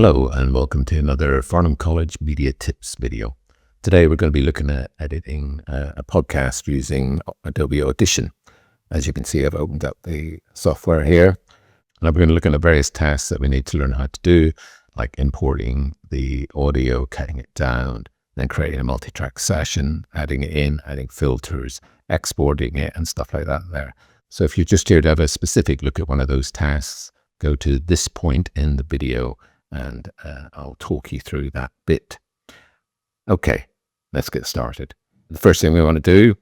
Hello and welcome to another Farnham College Media Tips video. Today we're going to be looking at editing a podcast using Adobe Audition. As you can see, I've opened up the software here, and I'm going to look at the various tasks that we need to learn how to do, like importing the audio, cutting it down, then creating a multi-track session, adding it in, adding filters, exporting it, and stuff like that there. So if you're just here to have a specific look at one of those tasks, go to this point in the video and I'll talk you through that bit. Okay, let's get started. The first thing we want to do,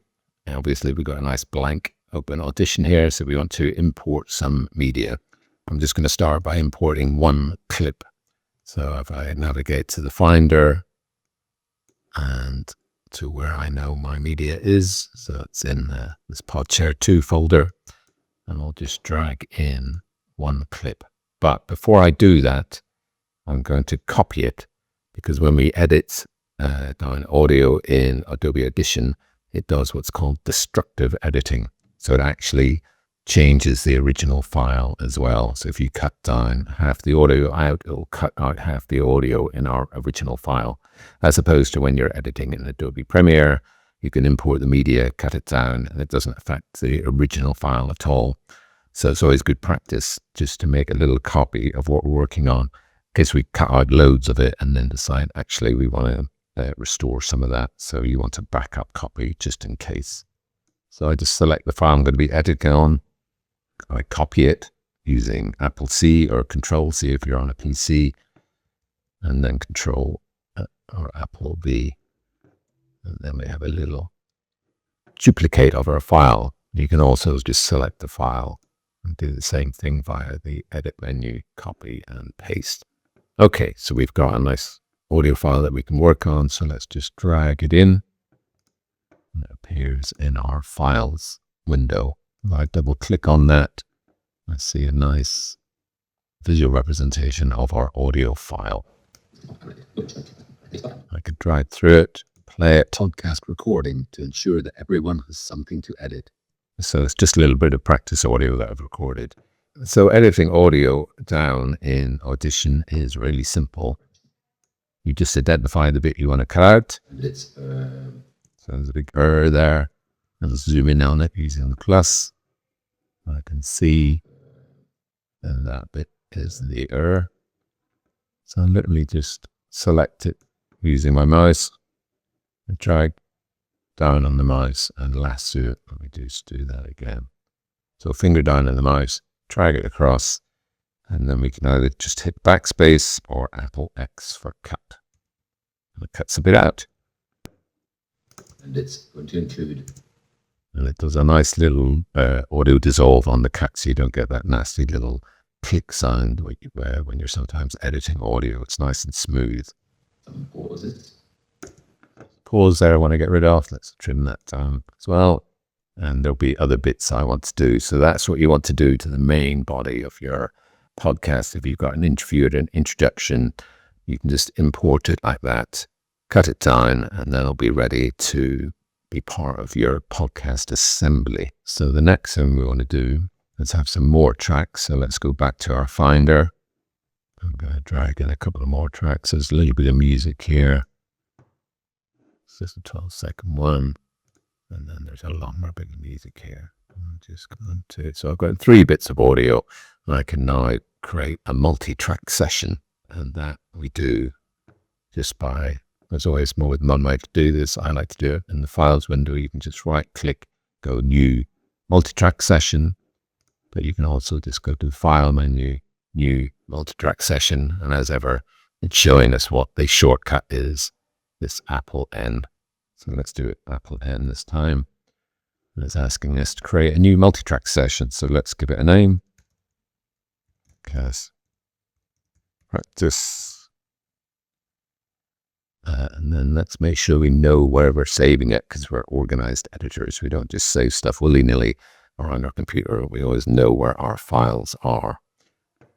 obviously we've got a nice blank open Audition here, so we want to import some media. I'm just going to start by importing one clip. So if I navigate to the Finder and to where I know my media is, so it's in this PodShare 2 folder, and I'll just drag in one clip. But before I do that, I'm going to copy it, because when we edit down audio in Adobe Audition, it does what's called destructive editing. So it actually changes the original file as well. So if you cut down half the audio out, it'll cut out half the audio in our original file, as opposed to when you're editing in Adobe Premiere, you can import the media, cut it down, and it doesn't affect the original file at all. So it's always good practice just to make a little copy of what we're working on, in case we cut out loads of it and then decide actually we want to restore some of that. So you want a backup copy just in case. So I just select the file I'm going to be editing on. I copy it using Apple C or Control C if you're on a PC, and then Control or Apple V. And then we have a little duplicate of our file. You can also just select the file and do the same thing via the edit menu, copy and paste. Okay, so we've got a nice audio file that we can work on. So let's just drag it in. And it appears in our files window. If I double click on that, I see a nice visual representation of our audio file. I could drag through it, play a podcast recording to ensure that everyone has something to edit. So it's just a little bit of practice audio that I've recorded. So editing audio down in Audition is really simple. You just identify the bit you want to cut out. So there's a big there. I'll zoom in on it using the plus. I can see that bit is the So I literally just select it using my mouse and drag down on the mouse and lasso it. Let me just do that again. So finger down on the mouse, drag it across, and then we can either just hit backspace or Apple X for cut. And it cuts a bit out. And it's going to include. And it does a nice little audio dissolve on the cut, so you don't get that nasty little click sound when you're sometimes editing audio. It's nice and smooth. Some pauses. Pause there I want to get rid of. Let's trim that down as well. And there'll be other bits I want to do. So that's what you want to do to the main body of your podcast. If you've got an interview or an introduction, you can just import it like that, cut it down, and then it'll be ready to be part of your podcast assembly. So the next thing we want to do is have some more tracks. So let's go back to our Finder. I'm going to drag in a couple of more tracks. There's a little bit of music here. It's just a 12-second one. And then there's a longer bit of music here. I'm just going to, so I've got 3 bits of audio, and I can now create a multi-track session. And that we do just by, there's always more than one way to do this. I like to do it in the Files window. You can just right click, go New Multi-Track Session. But you can also just go to the File menu, New Multi-Track Session. And as ever, it's showing us what the shortcut is, this Apple N. So let's do it Apple N this time. And it's asking us to create a new multi-track session. So let's give it a name. Podcast Practice. And then let's make sure we know where we're saving it, because we're organized editors. We don't just save stuff willy-nilly around our computer. We always know where our files are.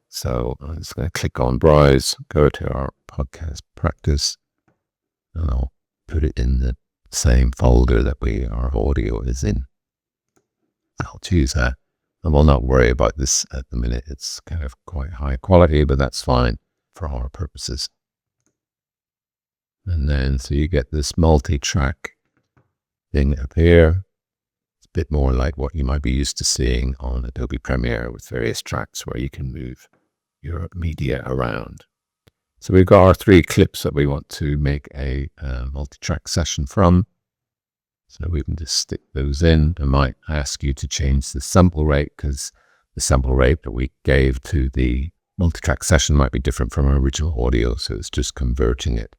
So I'm just going to click on Browse, go to our podcast practice, and I'll put it in the same folder that our audio is in. I'll choose that. And we'll not worry about this at the minute. It's kind of quite high quality, but that's fine. for our purposes. And then, so you get this multi-track thing up here. It's a bit more like what you might be used to seeing on Adobe Premiere with various tracks where you can move your media around. So we've got our 3 clips that we want to make a multi-track session from. So we can just stick those in. I might ask you to change the sample rate because the sample rate that we gave to the multi-track session might be different from our original audio. So it's just converting it.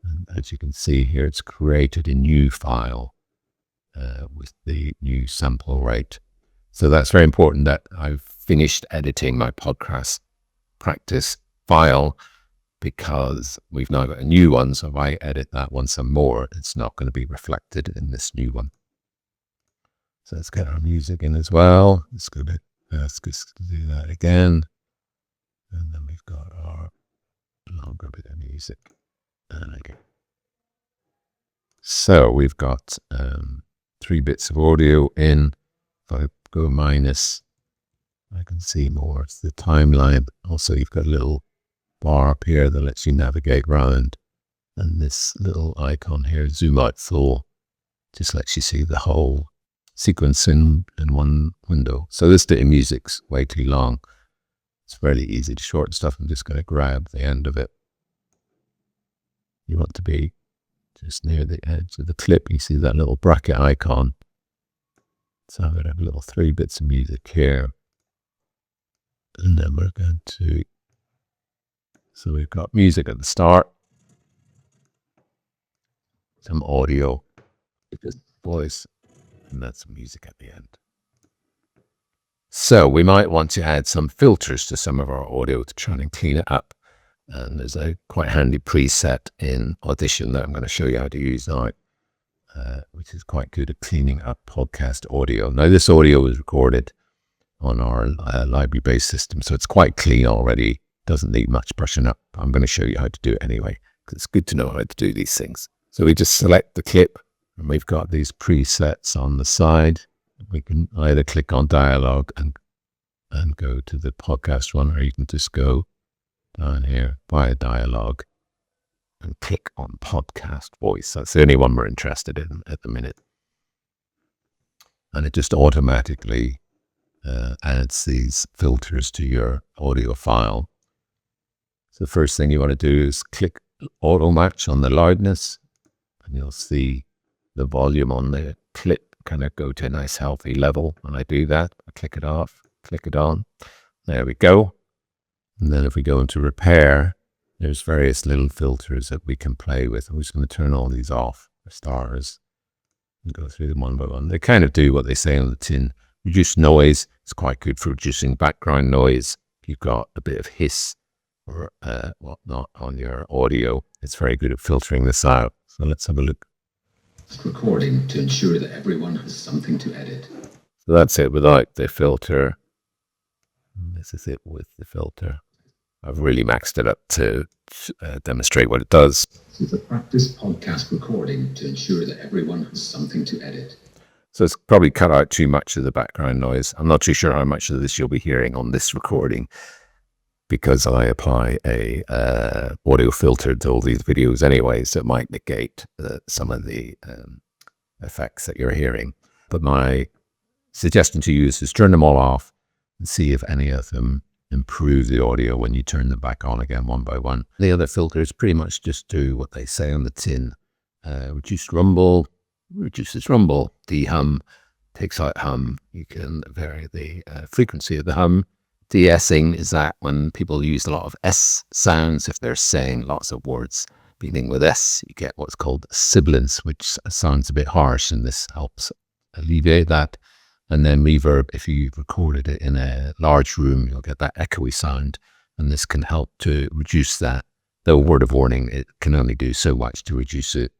And as you can see here, it's created a new file with the new sample rate. So that's very important that I've finished editing my podcast practice file, because we've now got a new one. So if I edit that one some more, it's not going to be reflected in this new one. So let's get our music in as well. Let's just do that again. And then we've got our longer bit of music. And again. So we've got 3 bits of audio in. If I go minus, I can see more. It's the timeline. Also, you've got a little bar up here that lets you navigate around, and this little icon here, zoom out full, just lets you see the whole sequence in one window. So this bit of music's way too long. It's fairly easy to shorten stuff. I'm just going to grab the end of it. You want to be just near the edge of the clip. You see that little bracket icon. So I'm going to have little 3 bits of music here, and then we're going to, so we've got music at the start, some audio, just voice, and that's music at the end. So we might want to add some filters to some of our audio to try and clean it up. And there's a quite handy preset in Audition that I'm going to show you how to use now, which is quite good at cleaning up podcast audio. Now this audio was recorded on our library-based system, so it's quite clean already. Doesn't need much brushing up. I'm going to show you how to do it anyway, because it's good to know how to do these things. So we just select the clip, and we've got these presets on the side. We can either click on dialogue and go to the podcast one, or you can just go down here via dialogue and click on podcast voice. That's the only one we're interested in at the minute. And it just automatically adds these filters to your audio file. So the first thing you want to do is click auto match on the loudness, and you'll see the volume on the clip kind of go to a nice healthy level. When I do that, I click it off, click it on. There we go. And then if we go into repair, there's various little filters that we can play with. I'm just going to turn all these off, the stars, and go through them one by one. They kind of do what they say on the tin. Reduce noise. It's quite good for reducing background noise. If you've got a bit of hiss or whatnot on your audio, it's very good at filtering this out. So let's have a look. Recording to ensure that everyone has something to edit. So that's it without the filter. This is it with the filter. I've really maxed it up to demonstrate what it does. This is a practice podcast recording to ensure that everyone has something to edit. So it's probably cut out too much of the background noise. I'm not too sure how much of this you'll be hearing on this recording, because I apply a audio filter to all these videos anyway, so it might negate some of the effects that you're hearing. But my suggestion to you is just turn them all off and see if any of them improve the audio when you turn them back on again one by one. The other filters pretty much just do what they say on the tin. Reduce rumble, reduces rumble. De-hum takes out hum. You can vary the frequency of the hum. De-essing is that when people use a lot of S sounds, if they're saying lots of words beginning with S, you get what's called sibilance, which sounds a bit harsh, and this helps alleviate that. And then reverb, if you've recorded it in a large room, you'll get that echoey sound, and this can help to reduce that. Though word of warning, it can only do so much to reduce it.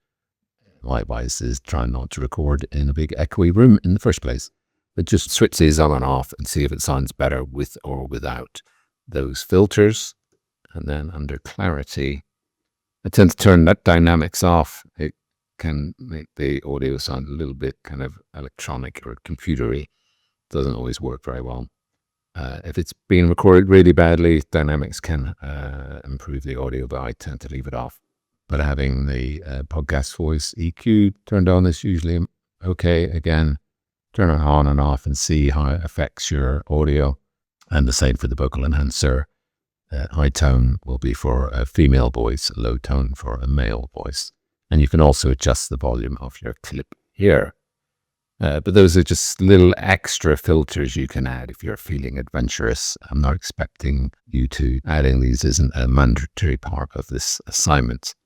Likewise is trying not to record in a big echoey room in the first place. But just switch these on and off and see if it sounds better with or without those filters. And then under clarity, I tend to turn that dynamics off. It can make the audio sound a little bit kind of electronic or computery. Doesn't always work very well. If it's being recorded really badly, dynamics can improve the audio, but I tend to leave it off. But having the podcast voice EQ turned on is usually okay. Again, turn it on and off and see how it affects your audio. And the same for the vocal enhancer. High tone will be for a female voice, low tone for a male voice. And you can also adjust the volume of your clip here. But those are just little extra filters you can add if you're feeling adventurous. I'm not expecting you to adding these isn't a mandatory part of this assignment.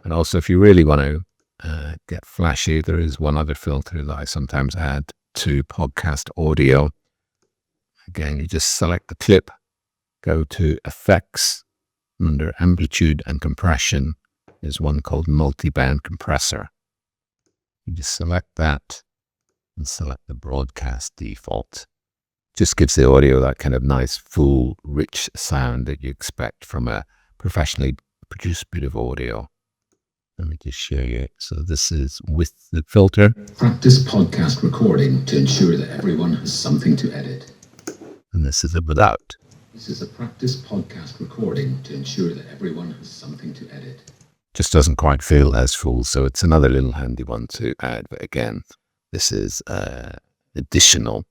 And also, if you really want to get flashy, there is one other filter that I sometimes add to podcast audio. Again, you just select the clip, go to Effects, under Amplitude and Compression. There's one called Multiband Compressor. You just select that and select the broadcast default. Just gives the audio that kind of nice, full, rich sound that you expect from a professionally produced bit of audio. Let me just show you. So this is with the filter. Practice podcast recording to ensure that everyone has something to edit. And this is a without. This is a practice podcast recording to ensure that everyone has something to edit. Just doesn't quite feel as full, so it's another little handy one to add. But again, this is additional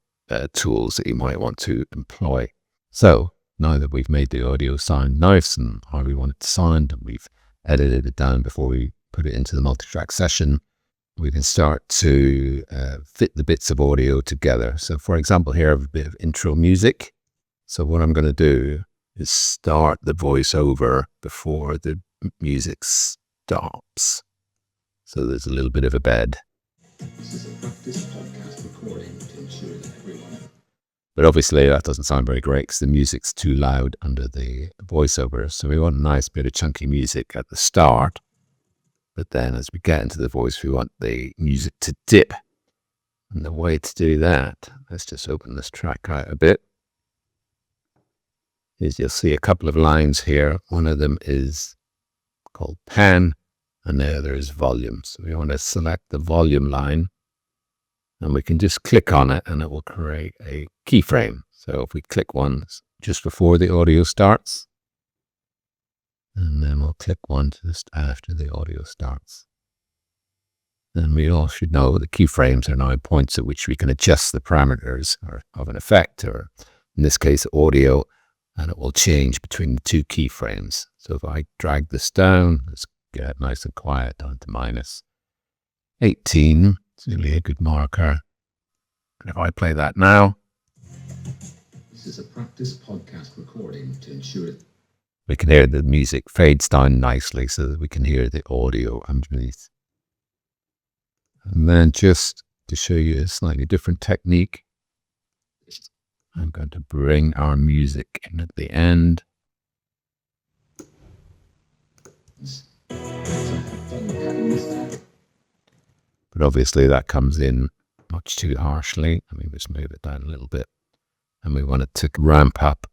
tools that you might want to employ. So now that we've made the audio sound nice and how we want it to sound, and we've edited it down before we put it into the multi-track session, we can start to fit the bits of audio together. So for example, here I have a bit of intro music. So what I'm going to do is start the voiceover before the music stops. So there's a little bit of a bed. This is a practice podcast recording to ensure that everyone... But obviously that doesn't sound very great because the music's too loud under the voiceover. So we want a nice bit of chunky music at the start. But then as we get into the voice, we want the music to dip. And the way to do that, let's just open this track out a bit, is you'll see a couple of lines here. One of them is called pan, and the other is volume. So we want to select the volume line, and we can just click on it, and it will create a keyframe. So if we click one just before the audio starts, and then we'll click one just after the audio starts. Then we all should know the keyframes are now points at which we can adjust the parameters of an effect, or in this case, audio, and it will change between the two keyframes. So if I drag this down, let's get it nice and quiet down to minus 18. It's really a good marker. And if I play that now, This is a practice podcast recording to ensure... we can hear the music fades down nicely so that we can hear the audio underneath. And then just to show you a slightly different technique, I'm going to bring our music in at the end. But obviously that comes in much too harshly. Let me just move it down a little bit. And we want it to ramp up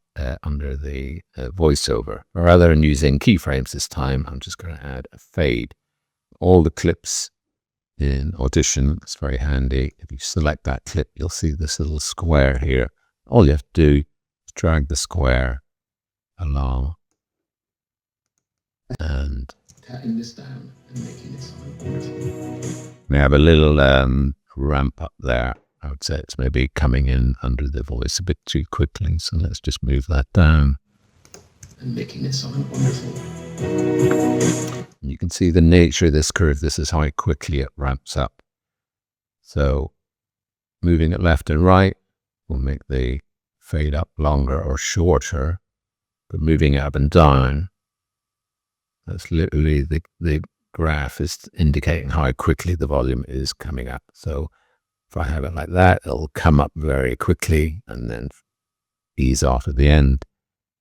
under the voiceover. Rather than using keyframes this time, I'm just going to add a fade. All the clips in Audition, it's very handy. If you select that clip, you'll see this little square here. All you have to do is drag the square along and Cutting this down and making it sound wonderful. we have a little ramp up there. I would say it's maybe coming in under the voice a bit too quickly, so let's just move that down. And making it sound wonderful. And you can see the nature of this curve. This is how quickly it ramps up. So moving it left and right will make the fade up longer or shorter, but moving it up and down, that's literally the graph is indicating how quickly the volume is coming up. So if I have it like that, it'll come up very quickly and then ease off at the end.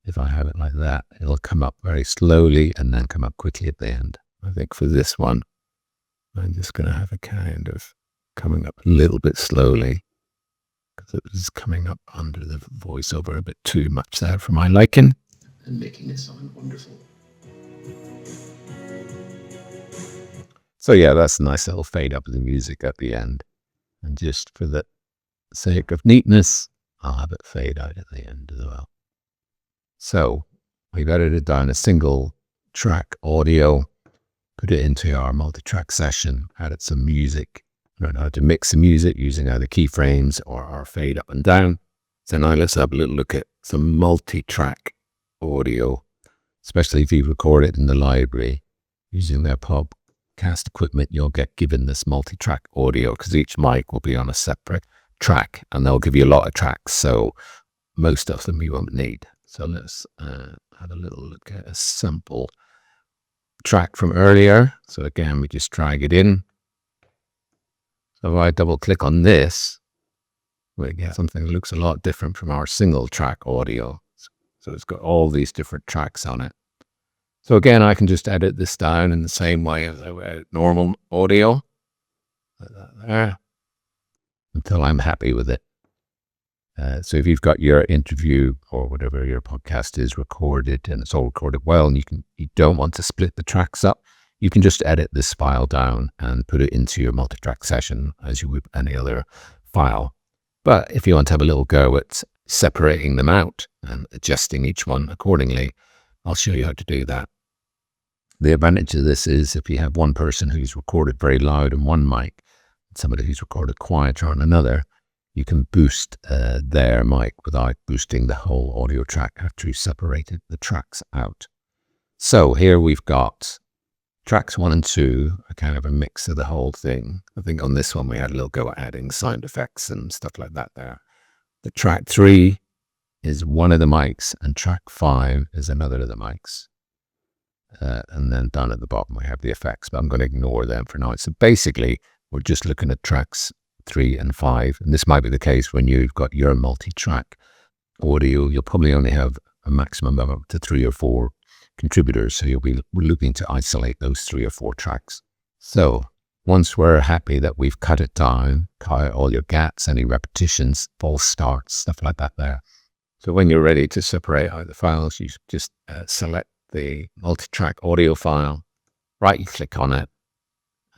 If I have it like that, it'll come up very slowly and then come up quickly at the end. I think for this one, I'm just going to have a kind of coming up a little bit slowly because it was coming up under the voiceover a bit too much there for my liking. And making it sound wonderful. So yeah, that's a nice little fade up of the music at the end. And just for the sake of neatness, I'll have it fade out at the end as well. So we've edited down a single track audio, put it into our multi-track session, added some music, learned how to mix the music using either keyframes or our fade up and down. So now let's have a little look at some multi-track audio, especially if you record it in the library using their podcast equipment. You'll get given this multi-track audio because each mic will be on a separate track, and they'll give you a lot of tracks, so most of them you won't need. So let's have a little look at a sample track from earlier. So again, we just drag it in. So if I double click on this, we get something that looks a lot different from our single track audio. So it's got all these different tracks on it. So again, I can just edit this down in the same way as I would edit normal audio. Like that there, until I'm happy with it. So if you've got your interview or whatever your podcast is recorded and it's all recorded well, and you don't want to split the tracks up, you can just edit this file down and put it into your multi-track session as you would any other file. But if you want to have a little go at separating them out and adjusting each one accordingly, I'll show you how to do that. The advantage of this is if you have one person who's recorded very loud on one mic, and somebody who's recorded quieter on another, you can boost their mic without boosting the whole audio track after you separated the tracks out. So here we've got tracks 1 and 2, are kind of a mix of the whole thing. I think on this one we had a little go at adding sound effects and stuff like that there. The track 3 is one of the mics, and track 5 is another of the mics. And then down at the bottom we have the effects, but I'm going to ignore them for now. So basically, we're just looking at tracks 3 and 5, and this might be the case when you've got your multi-track audio. You'll probably only have a maximum of up to 3 or 4 contributors, so you'll be looking to isolate those 3 or 4 tracks. So once we're happy that we've cut it down, cut out all your gaps, any repetitions, false starts, stuff like that there. So when you're ready to separate out the files, you just select the multi-track audio file, right-click on it,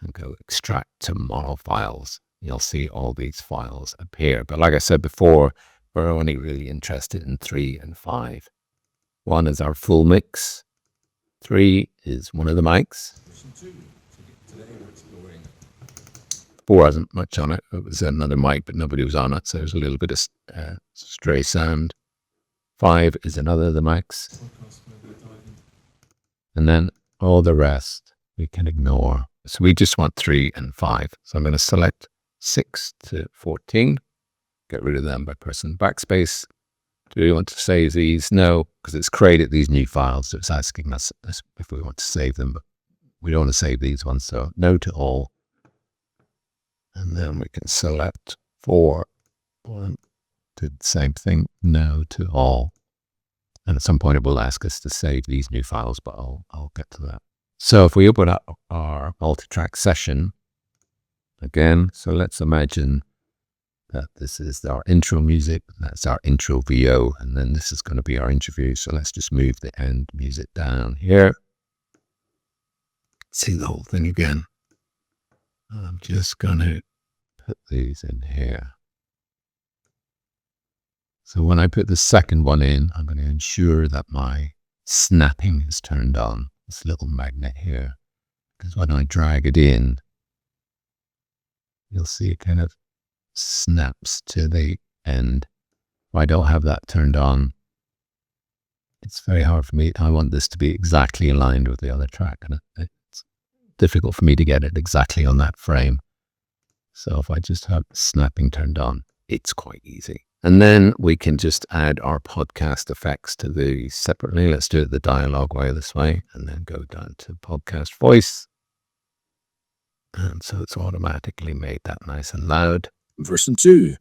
and go extract to mono files. You'll see all these files appear. But like I said before, we're only really interested in 3 and 5. 1 is our full mix. 3 is one of the mics. 4 hasn't much on it. It was another mic, but nobody was on it, so there's a little bit of stray sound. 5 is another of the mics. And then all the rest we can ignore. So we just want 3 and 5. So I'm going to select 6 to 14. Get rid of them by pressing backspace. Do we want to save these? No, because it's created these new files. So it's asking us if we want to save them, but we don't want to save these ones. So no to all. And then we can select 4. 1, do the same thing. No to all. And at some point it will ask us to save these new files, but I'll get to that. So if we open up our multi-track session again, so let's imagine that this is our intro music, that's our intro VO, and then this is going to be our interview. So let's just move the end music down here. See the whole thing again. I'm just going to put these in here. So when I put the second one in, I'm going to ensure that my snapping is turned on, this little magnet here, because when I drag it in, you'll see it kind of snaps to the end. If I don't have that turned on, it's very hard for me. I want this to be exactly aligned with the other track, and it's difficult for me to get it exactly on that frame. So if I just have snapping turned on, it's quite easy. And then we can just add our podcast effects to these separately. Let's do it the dialogue way this way, and then go down to podcast voice. And so it's automatically made that nice and loud. Version 2.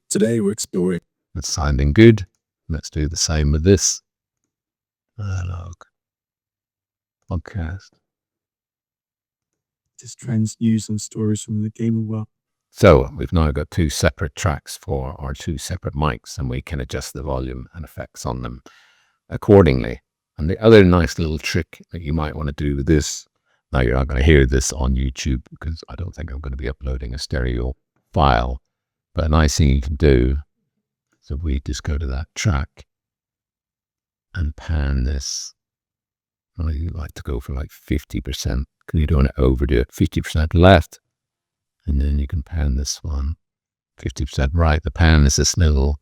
Today we're exploring. It's sounding good. Let's do the same with this. Dialogue. Podcast. Just trends, news, and stories from the gaming world. So we've now got 2 separate tracks for our 2 separate mics, and we can adjust the volume and effects on them accordingly. And the other nice little trick that you might want to do with this, now you're not going to hear this on YouTube because I don't think I'm going to be uploading a stereo file, but a nice thing you can do So we just go to that track and pan this. I like to go for like 50% because you don't want to overdo it. 50% left. And then you can pan this one 50% right. The pan is this little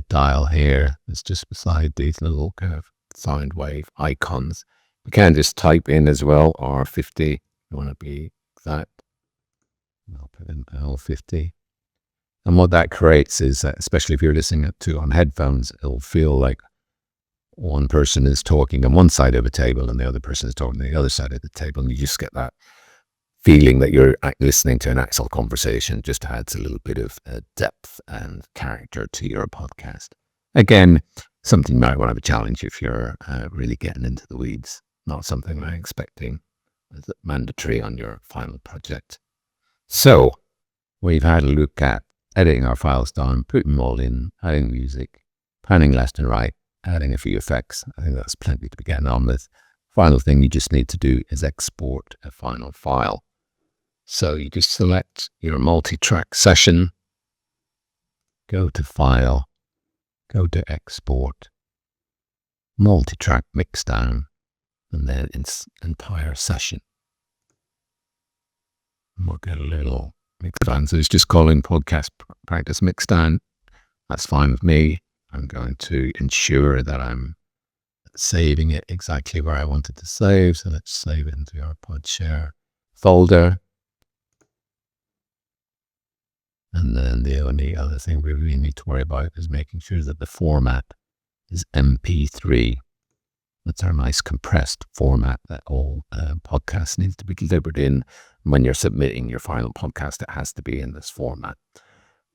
dial here. It's just beside these little kind of sine wave icons. You can just type in as well, R50. You want to be exact. I'll put in L50. And what that creates is that, especially if you're listening to on headphones, it'll feel like one person is talking on one side of a table and the other person is talking on the other side of the table. And you just get that feeling that you're listening to an actual conversation. Just adds a little bit of depth and character to your podcast. Again, something you might want to have a challenge if you're really getting into the weeds. Not something I'm expecting as mandatory on your final project. So we've had a look at editing our files down, putting them all in, adding music, panning left and right, adding a few effects. I think that's plenty to be getting on with. Final thing you just need to do is export a final file. So you just select your multi-track session, go to File, go to Export, multi-track mixdown, and then it's entire session. And we'll get a little mixdown. So it's just calling podcast practice mixdown. That's fine with me. I'm going to ensure that I'm saving it exactly where I wanted to save. So let's save it into our PodShare folder. And then the only other thing we really need to worry about is making sure that the format is MP3. That's our nice compressed format that all podcasts needs to be delivered in. When you're submitting your final podcast, it has to be in this format.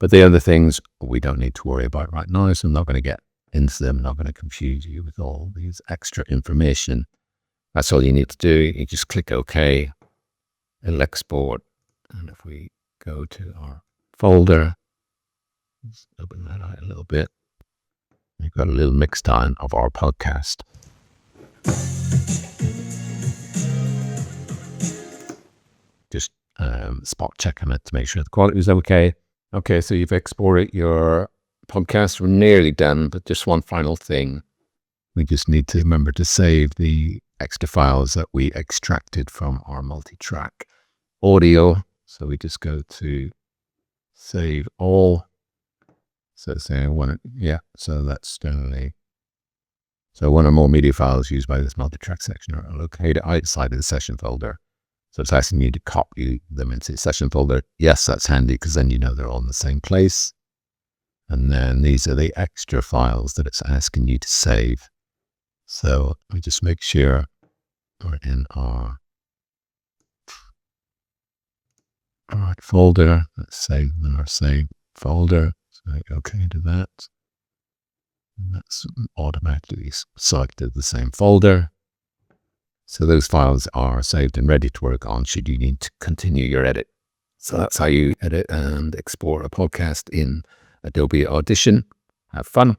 But the other things we don't need to worry about right now, so I'm not going to get into them. I'm not going to confuse you with all these extra information. That's all you need to do. You just click OK. It'll export. And if we go to our folder, let's open that out a little bit. We've got a little mix down of our podcast. Just spot checking it to make sure the quality is okay. Okay, so you've exported your podcast. We're nearly done, but just one final thing. We just need to remember to save the extra files that we extracted from our multi-track audio. So we just go to Save All. So say so that's generally. So one or more media files used by this multi-track section are located outside of the session folder. So it's asking you to copy them into the session folder. Yes, that's handy because then you know they're all in the same place. And then these are the extra files that it's asking you to save. So let me just make sure we're in our right folder. Let's save them in our save folder. So okay to that. And that's automatically selected the same folder. So those files are saved and ready to work on should you need to continue your edit. So that's how you edit and export a podcast in Adobe Audition. Have fun.